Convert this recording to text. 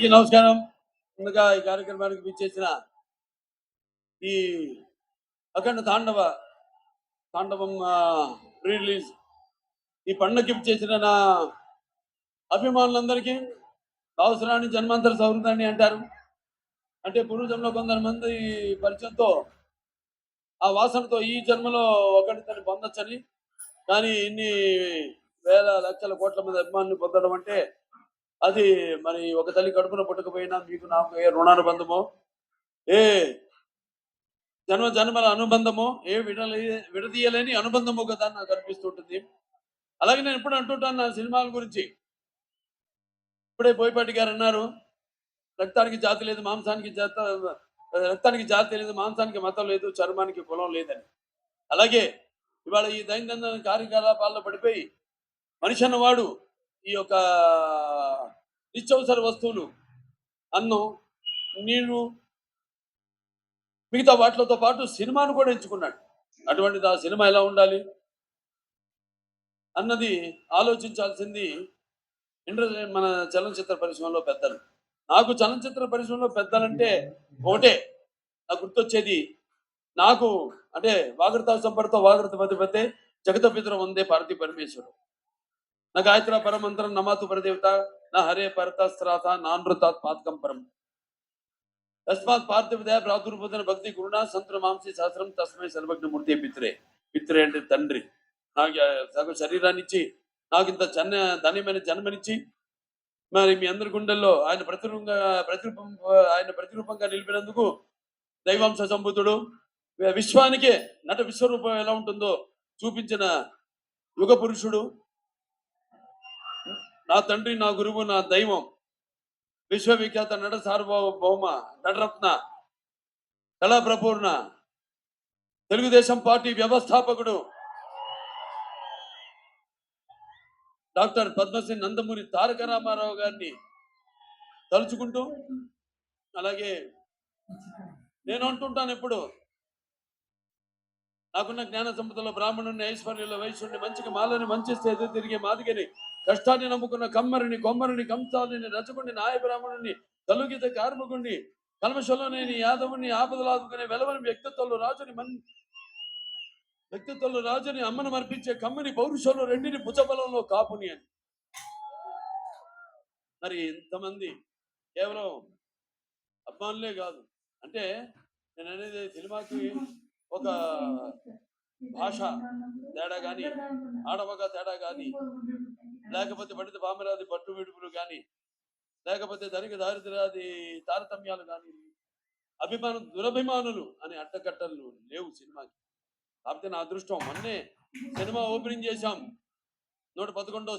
అందరికీ నమస్కారం. ముందుగా ఈ కార్యక్రమానికి విచ్చేసిన ఈ అఖండ తాండవం ప్రీ రిలీజ్ ఈ పండుగకి విచ్చేసిన నా అభిమానులందరికీ అవసరాన్ని జన్మాంతర సౌహృదాన్ని అంటారు. అంటే పూర్వజంలో కొంతమంది పరిచయంతో ఆ వాసనతో ఈ జన్మలో ఒకటిని పొందొచ్చని, కానీ ఇన్ని వేల లక్షల కోట్ల మంది అభిమానులు పొందడం అంటే అది మరి ఒక తల్లి కడుపున పుట్టకపోయినా మీకు నాకు ఏ రుణానుబంధమో, ఏ జన్మల అనుబంధమో, ఏ విడదీయలేని అనుబంధమో కదా నాకు అనిపిస్తుంటుంది. అలాగే నేను ఎప్పుడు అంటుంటాను నా సినిమాల గురించి. ఇప్పుడే బోయపాటి గారు అన్నారు, రక్తానికి జాతి లేదు, రక్తానికి జాతి లేదు, మాంసానికి మతం లేదు, చర్మానికి కులం లేదని. అలాగే ఇవాళ ఈ దైనందిన కార్యకలాపాల్లో పడిపోయి మనిషి అన్నవాడు ఈ యొక్క నిత్యవసర వస్తువులు, అన్నం, నీళ్లు, మిగతా వాటితో పాటు సినిమాను కూడా ఎంచుకున్నాడు. అటువంటిది ఆ సినిమా ఎలా ఉండాలి అన్నది ఆలోచించాల్సింది మన చలనచిత్ర పరిశ్రమలో పెద్దలు. నాకు చలనచిత్ర పరిశ్రమలో పెద్దలంటే ఒకటే నాకు గుర్తొచ్చేది, నాకు అంటే వాగర్త సంపర్తో వాగర్త పతిపతే జగత పితర వందే పార్వతీ పరమేశ్వరుడు, నా గాయత్ర పరమంత్రం నమాతు పరదేవత నా హరే పరతస్త్రాత నానృతాత్ పాతకం పరం తస్మాత్ పార్థివదయ ప్రాదుర్బోధన భక్తి గురునా సంతుల మాంసి శాస్త్రం తస్మై సర్వజ్ఞమూర్తి పిత్రే అంటే తండ్రి. నాకు సగం శరీరాన్ని ఇచ్చి నాకు ఇంత ధన్యమైన జన్మనిచ్చి మరి మీ అందరి గుండెల్లో ఆయన ప్రతిరూపంగా నిలిపినందుకు దైవాంశ సంభూతుడు, విశ్వానికే నట విశ్వరూపం ఎలా ఉంటుందో చూపించిన యుగ పురుషుడు, నా తండ్రి, నా గురువు, నా దైవం, విశ్వవిఖ్యాత నట సార్వభౌమ నటరత్న కళా ప్రపూర్ణ తెలుగుదేశం పార్టీ వ్యవస్థాపకుడు డాక్టర్ పద్మశ్రీ నందమూరి తారక రామారావు గారిని తలుచుకుంటూ, అలాగే నేను అంటుంటాను ఎప్పుడు, నాకున్న జ్ఞాన సంపదలో బ్రాహ్మణుని, ఐశ్వర్యుల వైశ్యుడిని, మంచికి మాలని, మంచి స్థితి తిరిగే మాదిగని, కష్టాన్ని నమ్ముకున్న కమ్మరిని, కొమ్మరిని, కంసాలిని, రచకుడిని, నాయ బ్రాహ్మణుని, తలుగిత కార్మికుడిని, కల్మషంలో నేను యాదవుని, ఆపదలు ఆదుకునే వెలవని వ్యక్తిత్వంలో రాజుని, అమ్మను మర్పించే కమ్మని, పౌరుషంలో రెండిని, భుజబలంలో కాపుని అని. మరి ఇంతమంది కేవలం అభిమానులే కాదు, అంటే నేను అనేది సినిమాకి ఒక భాష తేడా కానీ, ఆడమగ తేడా కానీ, లేకపోతే పడితే బామరాది పట్టు విడుపులు కానీ, లేకపోతే ధనిక దారిద్ర్యాది తారతమ్యాలు కానీ, దురభిమానులు అనే అడ్డకట్టలు లేవు సినిమాకి. కాకపోతే నా అదృష్టం, మొన్నే సినిమా ఓపెనింగ్ చేశాం, 111వ